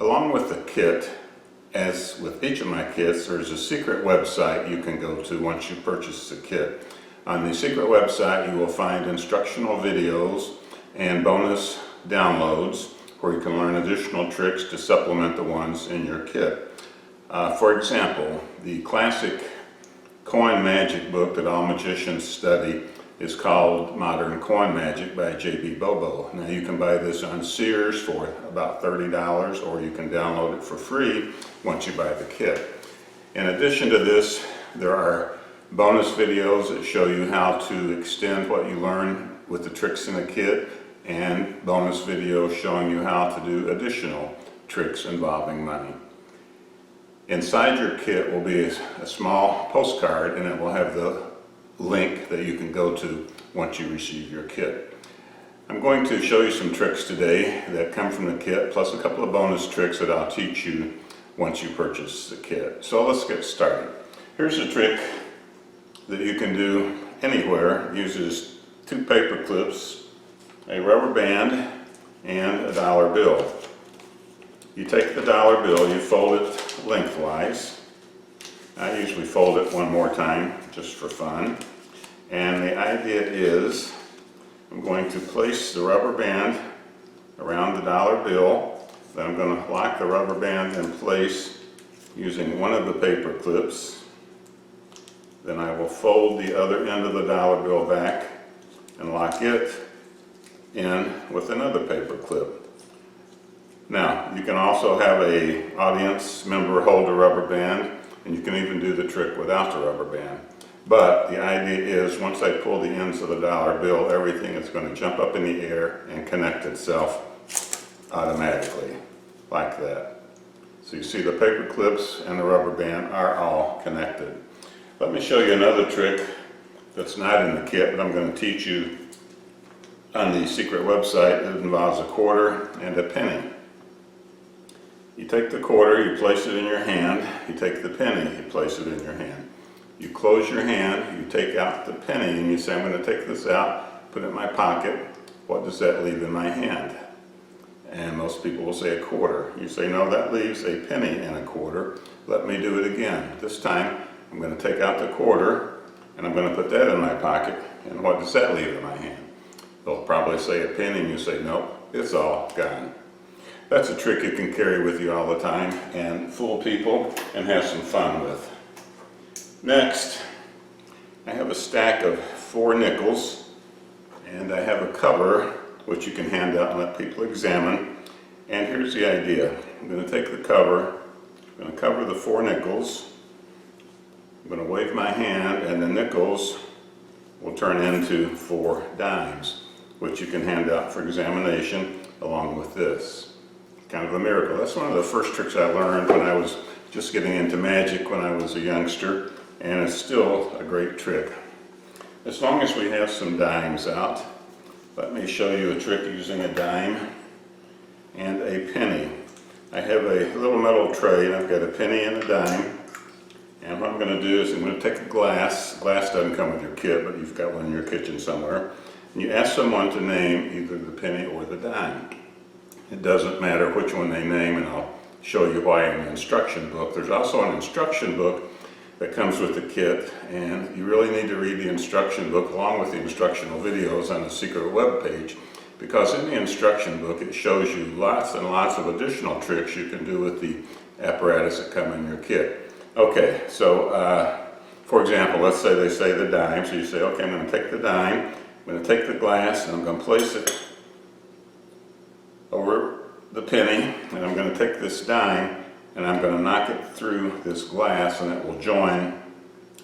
Along with the kit, as with each of my kits, there's a secret website you can go to once you purchase the kit. On the secret website you will find instructional videos and bonus downloads where you can learn additional tricks to supplement the ones in your kit. For example, the classic coin magic book that all magicians study is called Modern Coin Magic by J.B. Bobo. Now you can buy this on Sears for about $30, or you can download it for free once you buy the kit. In addition to this, there are bonus videos that show you how to extend what you learn with the tricks in the kit, and bonus videos showing you how to do additional tricks involving money. Inside your kit will be a small postcard, and it will have the link that you can go to once you receive your kit. I'm going to show you some tricks today that come from the kit, plus a couple of bonus tricks that I'll teach you once you purchase the kit. So let's get started. Here's a trick that you can do anywhere. It uses 2 paper clips, a rubber band, and a dollar bill. You take the dollar bill, you fold it lengthwise. I usually fold it one more time just for fun. And the idea is I'm going to place the rubber band around the dollar bill. Then I'm going to lock the rubber band in place using one of the paper clips. Then I will fold the other end of the dollar bill back and lock it in with another paper clip. Now, you can also have an audience member hold a rubber band, and you can even do the trick without the rubber band. But the idea is once I pull the ends of the dollar bill, everything is going to jump up in the air and connect itself automatically, like that. So you see the paper clips and the rubber band are all connected. Let me show you another trick that's not in the kit, but I'm going to teach you on the secret website. It involves a quarter and a penny. You take the quarter, you place it in your hand. You take the penny, you place it in your hand. You close your hand, you take out the penny, and you say, I'm going to take this out, put it in my pocket. What does that leave in my hand? And most people will say a quarter. You say, no, that leaves a penny and a quarter. Let me do it again. This time, I'm going to take out the quarter, and I'm going to put that in my pocket. And what does that leave in my hand? They'll probably say a penny, and you say, nope, it's all gone. That's a trick you can carry with you all the time and fool people and have some fun with. Next, I have a stack of 4 nickels, and I have a cover which you can hand out and let people examine. And here's the idea. I'm going to take the cover, I'm going to cover the 4 nickels, I'm going to wave my hand, and the nickels will turn into 4 dimes, which you can hand out for examination along with this. Kind of a miracle. That's one of the first tricks I learned when I was just getting into magic when I was a youngster, and it's still a great trick. As long as we have some dimes out, let me show you a trick using a dime and a penny. I have a little metal tray, and I've got a penny and a dime, and what I'm going to do is I'm going to take a glass. Glass doesn't come with your kit, but you've got one in your kitchen somewhere, and you ask someone to name either the penny or the dime. It doesn't matter which one they name, and I'll show you why in the instruction book. There's also an instruction book that comes with the kit, and you really need to read the instruction book along with the instructional videos on the secret web page, because in the instruction book it shows you lots and lots of additional tricks you can do with the apparatus that come in your kit. Okay, so for example, let's say they say the dime, so you say, okay, I'm going to take the dime, I'm going to take the glass, and I'm going to place it over the penny, and I'm going to take this dime and I'm going to knock it through this glass, and it will join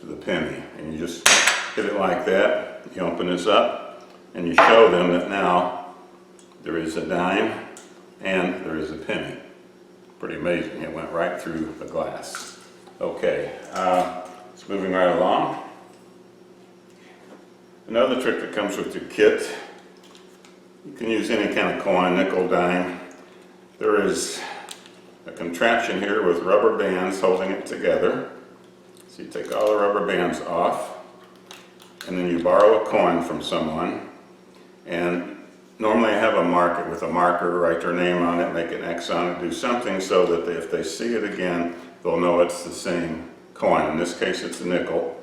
the penny. And you just hit it like that. You open this up and you show them that now there is a dime and there is a penny. Pretty amazing. It went right through the glass. Okay, it's moving right along. Another trick that comes with your kit, you can use any kind of coin, nickel, dime. There is a contraption here with rubber bands holding it together. So you take all the rubber bands off, and then you borrow a coin from someone, and normally I have a marker with a marker, write their name on it, make an X on it, do something so that if they see it again, they'll know it's the same coin. In this case, it's a nickel.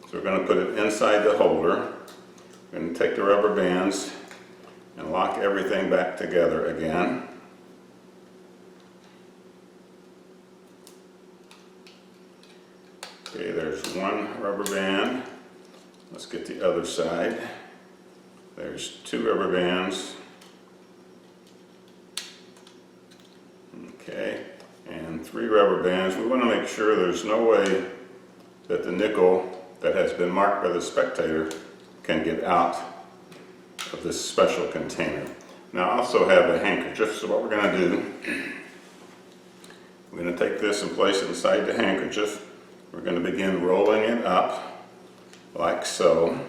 So we're going to put it inside the holder. We're going to take the rubber bands and lock everything back together again. Okay, there's one rubber band. Let's get the other side. There's two rubber bands. Okay, and three rubber bands. We want to make sure there's no way that the nickel that has been marked by the spectator can get out of this special container. Now I also have a handkerchief, so what we're going to do, we're going to take this and place it inside the handkerchief. We're going to begin rolling it up like so.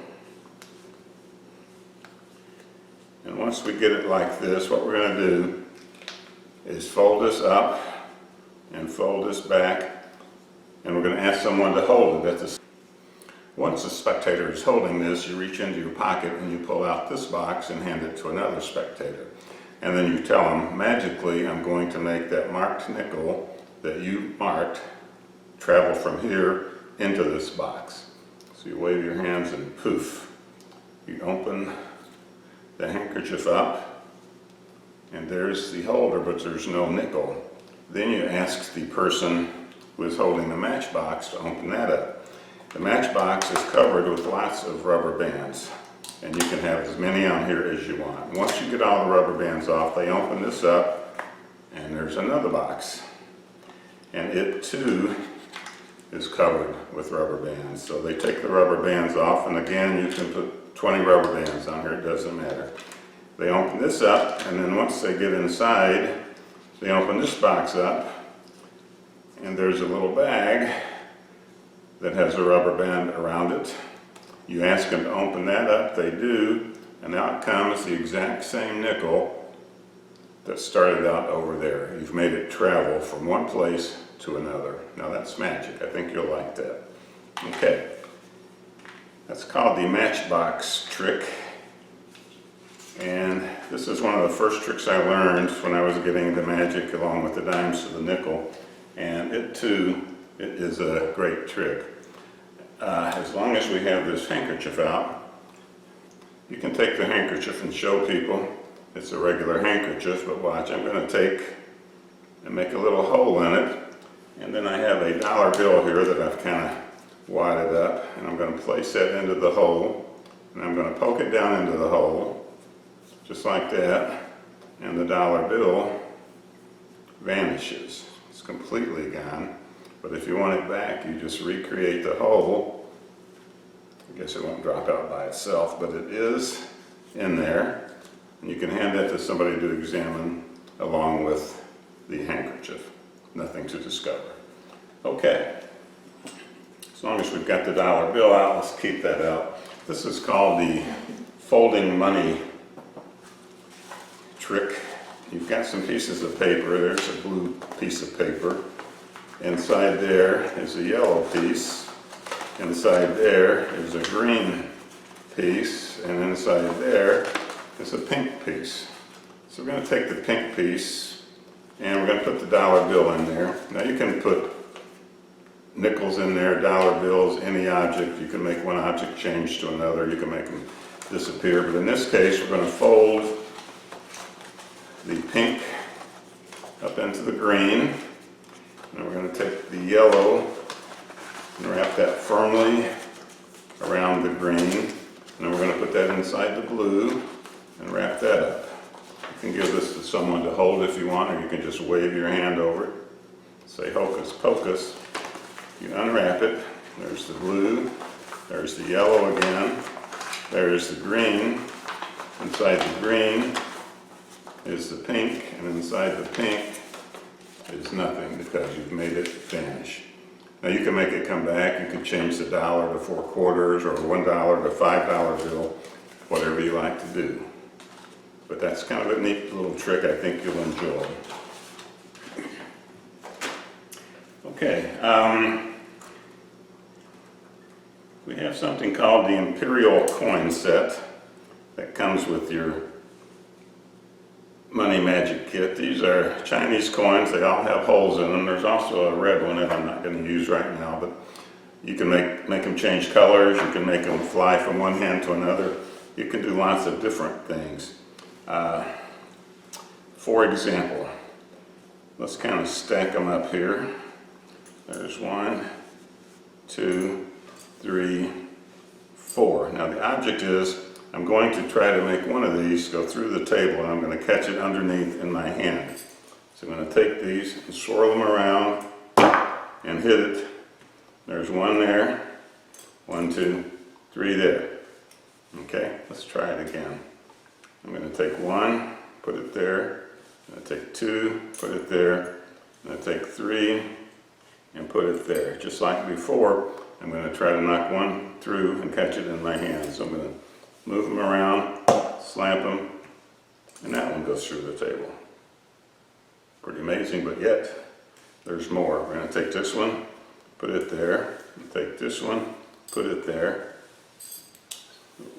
And once we get it like this, what we're going to do is fold this up and fold this back, and we're going to ask someone to hold it. Once the spectator is holding this, you reach into your pocket and you pull out this box and hand it to another spectator. And then you tell them, magically, I'm going to make that marked nickel that you marked travel from here into this box. So you wave your hands and poof, you open the handkerchief up and there's the holder, but there's no nickel. Then you ask the person who is holding the matchbox to open that up. The matchbox is covered with lots of rubber bands, and you can have as many on here as you want. Once you get all the rubber bands off, they open this up and there's another box, and it too is covered with rubber bands. So they take the rubber bands off, and again you can put 20 rubber bands on here, it doesn't matter. They open this up, and then once they get inside, they open this box up, and there's a little bag that has a rubber band around it. You ask them to open that up, they do, and out comes the exact same nickel that started out over there. You've made it travel from one place to another. Now that's magic. I think you'll like that. Okay. That's called the matchbox trick. And this is one of the first tricks I learned when I was getting into magic along with the dimes to the nickel. And it too, it is a great trick. As long as we have this handkerchief out, you can take the handkerchief and show people it's a regular handkerchief, but watch, I'm going to take and make a little hole in it, and then I have a dollar bill here that I've kind of wadded up, and I'm going to place that into the hole, and I'm going to poke it down into the hole, just like that, and the dollar bill vanishes. It's completely gone. But if you want it back, you just recreate the hole. I guess it won't drop out by itself, but it is in there. And you can hand that to somebody to examine along with the handkerchief. Nothing to discover. Okay. As long as we've got the dollar bill out, let's keep that out. This is called the folding money trick. You've got some pieces of paper. There's a blue piece of paper. Inside there is a yellow piece. Inside there is a green piece. And inside there is a pink piece. So we're going to take the pink piece and we're going to put the dollar bill in there. Now you can put nickels in there, dollar bills, any object. You can make one object change to another. You can make them disappear. But in this case, we're going to fold the pink up into the green. And we're going to take the yellow and wrap that firmly around the green. And then we're going to put that inside the blue and wrap that up. You can give this to someone to hold if you want, or you can just wave your hand over it. Say hocus pocus. You unwrap it. There's the blue. There's the yellow again. There's the green. Inside the green is the pink, and inside the pink is nothing because you've made it vanish. Now you can make it come back. You can change the dollar to 4 quarters or $1 to $5 bill, whatever you like to do. But that's kind of a neat little trick I think you'll enjoy. Okay, we have something called the Imperial coin set that comes with your money magic kit. These are Chinese coins. They all have holes in them. There's also a red one that I'm not going to use right now, but you can make them change colors. You can make them fly from one hand to another. You can do lots of different things. For example, let's kind of stack them up here. There's 1, 2, 3, 4. Now the object is I'm going to try to make one of these go through the table, and I'm going to catch it underneath in my hand. So I'm going to take these and swirl them around and hit it. There's 1 there, 1, 2, 3 there. Okay, let's try it again. I'm going to take 1, put it there. I'm going to take 2, put it there. I'm going to take 3 and put it there. Just like before, I'm going to try to knock 1 through and catch it in my hand. So I'm going to move them around, slap them, and that one goes through the table. Pretty amazing, but yet there's more. We're going to take this one, put it there, and take this one, put it there,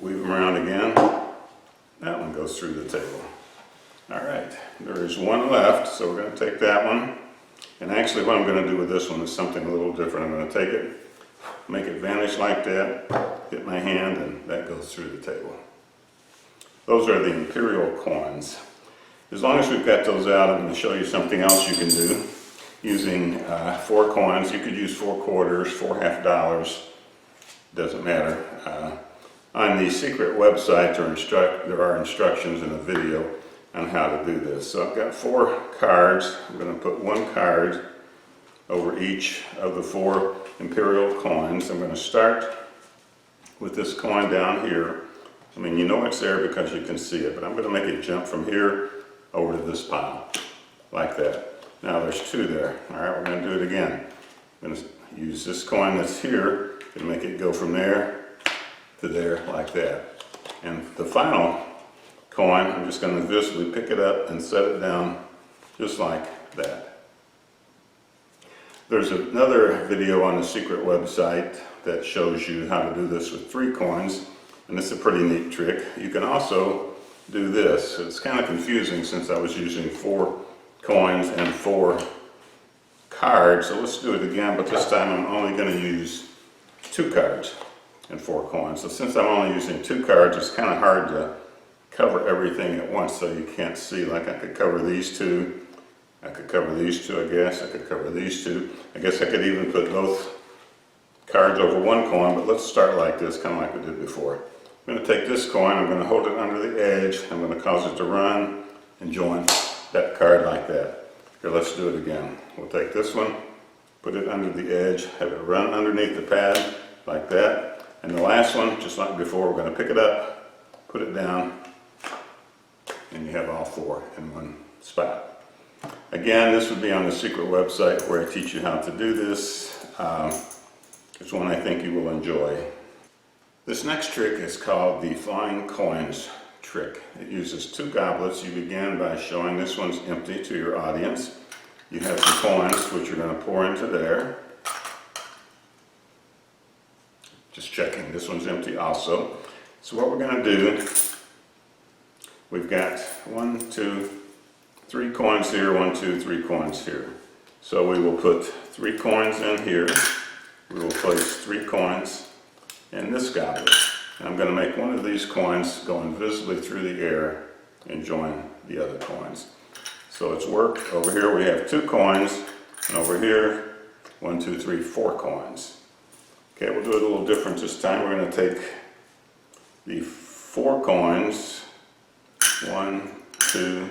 weave them around again. That one goes through the table. All right, there is 1 left, so we're going to take that one. And actually what I'm going to do with this one is something a little different. I'm going to take it, make it vanish like that, hit my hand, and that goes through the table. Those are the imperial coins. As long as we've got those out, I'm going to show you something else you can do using 4 coins. You could use 4 quarters, 4 half dollars, doesn't matter. On the secret website there are instructions in a video on how to do this. So I've got 4 cards. I'm going to put 1 card over each of the 4 imperial coins. I'm going to start with this coin down here. I mean, you know it's there because you can see it, but I'm going to make it jump from here over to this pile, like that. Now there's 2 there. All right, we're going to do it again. I'm going to use this coin that's here and make it go from there to there, like that. And the final coin, I'm just going to visibly pick it up and set it down just like that. There's another video on the secret website that shows you how to do this with 3 coins, and it's a pretty neat trick. You can also do this. It's kind of confusing since I was using 4 coins and 4 cards, so let's do it again, but this time I'm only going to use 2 cards and 4 coins. So since I'm only using 2 cards, it's kind of hard to cover everything at once, so you can't see. Like I could cover these 2, I could cover these 2, I guess, I could cover these 2. I guess I could even put both cards over 1 coin, but let's start like this, kind of like we did before. I'm going to take this coin, I'm going to hold it under the edge, I'm going to cause it to run and join that card like that. Here, let's do it again. We'll take this one, put it under the edge, have it run underneath the pad like that. And the last one, just like before, we're going to pick it up, put it down, and you have all 4 in one spot. Again, this would be on the secret website where I teach you how to do this. It's one I think you will enjoy. This next trick is called the flying coins trick. It uses 2 goblets. You begin by showing this one's empty to your audience. You have some coins which you're going to pour into there. Just checking, this one's empty also. So what we're going to do, we've got 1, 2, 3 coins here, 1, 2, 3 coins here. So we will put 3 coins in here. We will place 3 coins in this goblet. And I'm going to make one of these coins go invisibly through the air and join the other coins. So it's worked. Over here we have 2 coins, and over here 1, 2, 3, 4 coins. Okay, we'll do it a little different this time. We're going to take the 4 coins, 1, 2,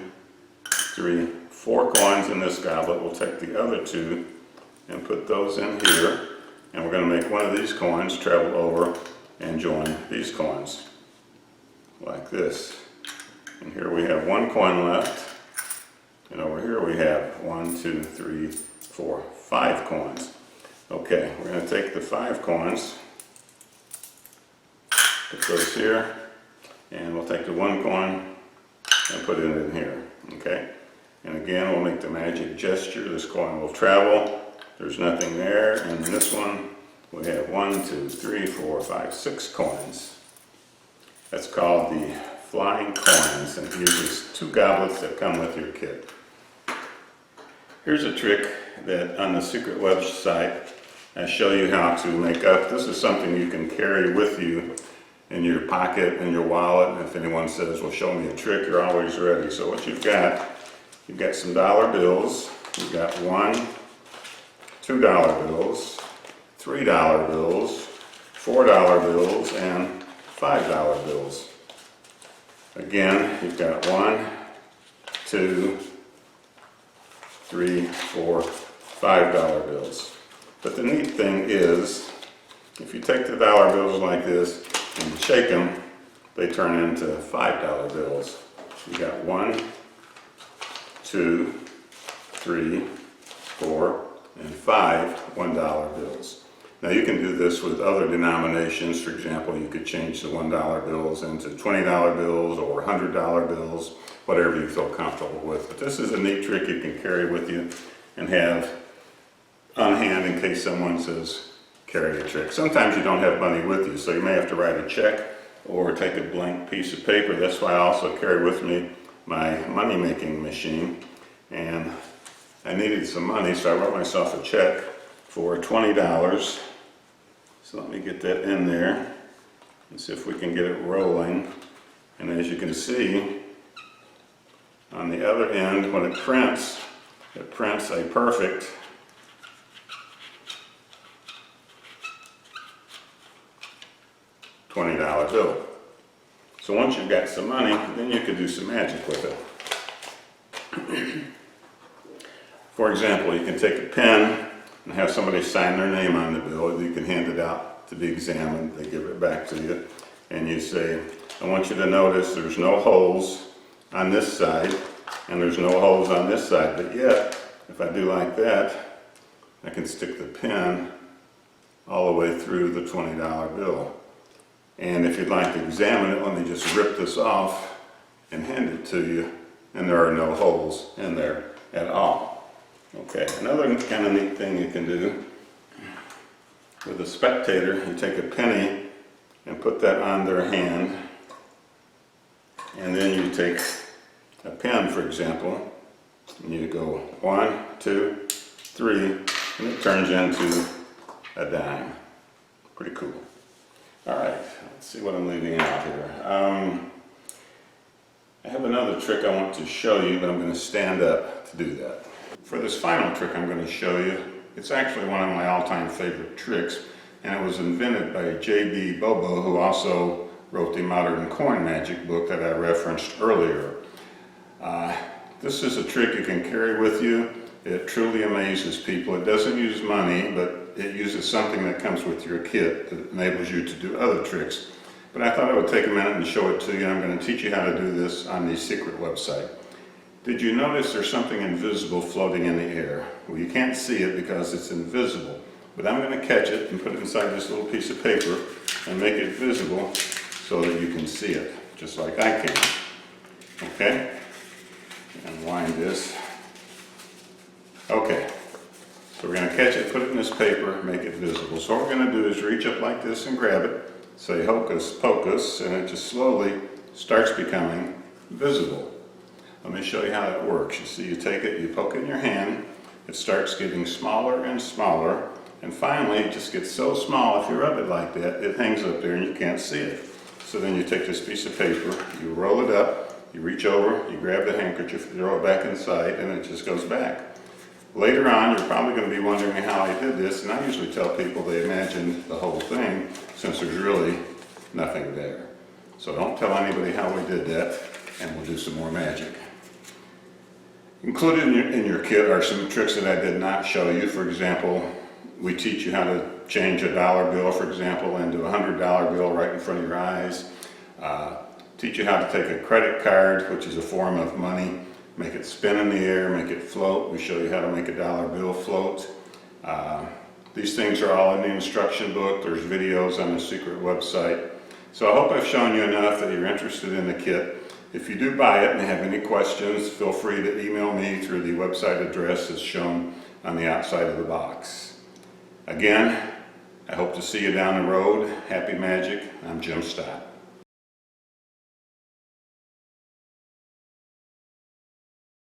3, 4 coins in this goblet. We'll take the other 2 and put those in here, and we're going to make one of these coins travel over and join these coins like this. And here we have 1 coin left, and over here we have 1, 2, 3, 4, 5 coins. Okay, we're going to take the 5 coins, put those here, and we'll take the 1 coin and put it in here. Okay, and again we'll make the magic gesture. This coin will travel. There's nothing there, and in this one we have 1, 2, 3, 4, 5, 6 coins. That's called the flying coins, and here's just 2 goblets that come with your kit. Here's a trick that on the secret website I show you how to make up. This is something you can carry with you in your pocket, in your wallet. If anyone says, well, show me a trick, you're always ready. So what you've got some dollar bills. You've got $1, $2 bills, $3 bills, $4 bills, and $5 bills. Again, you've got 1, 2, 3, 4, $5 bills. But the neat thing is, if you take the dollar bills like this and shake them, they turn into $5 bills. You got 1, 2, 3, 4, and 5 $1 bills. Now you can do this with other denominations. For example, you could change the $1 bills into $20 bills or $100 bills, whatever you feel comfortable with. But this is a neat trick you can carry with you and have on hand in case someone says, carry a trick. Sometimes you don't have money with you, so you may have to write a check or take a blank piece of paper. That's why I also carry with me my money-making machine. And I needed some money, so I wrote myself a check for $20. So let me get that in there and see if we can get it rolling. And as you can see, on the other end, when it prints a perfect $20 bill. So once you've got some money, then you could do some magic with it. For example, you can take a pen and have somebody sign their name on the bill. You can hand it out to be examined. They give it back to you. And you say, I want you to notice there's no holes on this side and there's no holes on this side. But yet, if I do like that, I can stick the pen all the way through the $20 bill. And if you'd like to examine it, let me just rip this off and hand it to you. And there are no holes in there at all. Okay, another kind of neat thing you can do with a spectator, you take a penny and put that on their hand, and then you take a pen, for example, and you go 1, 2, 3, and it turns into a dime. Pretty cool. All right, let's see what I'm leaving out here. I have another trick I want to show you, but I'm going to stand up to do that. For this final trick I'm going to show you, it's actually one of my all-time favorite tricks, and it was invented by J.B. Bobo, who also wrote the Modern Coin Magic book that I referenced earlier. This is a trick you can carry with you. It truly amazes people. It doesn't use money, but it uses something that comes with your kit that enables you to do other tricks. But I thought I would take a minute and show it to you. I'm going to teach you how to do this on the secret website. Did you notice there's something invisible floating in the air? Well, you can't see it because it's invisible. But I'm going to catch it and put it inside this little piece of paper and make it visible so that you can see it, just like I can. Okay? Unwind this. Okay. So we're going to catch it, put it in this paper, make it visible. So what we're going to do is reach up like this and grab it, say hocus pocus, and it just slowly starts becoming visible. Let me show you how that works. You see, you take it, you poke it in your hand, it starts getting smaller and smaller, and finally it just gets so small, if you rub it like that, it hangs up there and you can't see it. So then you take this piece of paper, you roll it up, you reach over, you grab the handkerchief, throw it back inside, and it just goes back. Later on, you're probably going to be wondering how I did this, and I usually tell people they imagined the whole thing, since there's really nothing there. So don't tell anybody how we did that, and we'll do some more magic. Included in your kit are some tricks that I did not show you. For example, we teach you how to change a dollar bill, for example, into a $100 bill right in front of your eyes. Teach you how to take a credit card, which is a form of money, make it spin in the air, make it float. We show you how to make a dollar bill float. These things are all in the instruction book. There's videos on the secret website. So I hope I've shown you enough that you're interested in the kit. If you do buy it and have any questions, feel free to email me through the website address that's shown on the outside of the box. Again, I hope to see you down the road. Happy magic. I'm Jim Stott.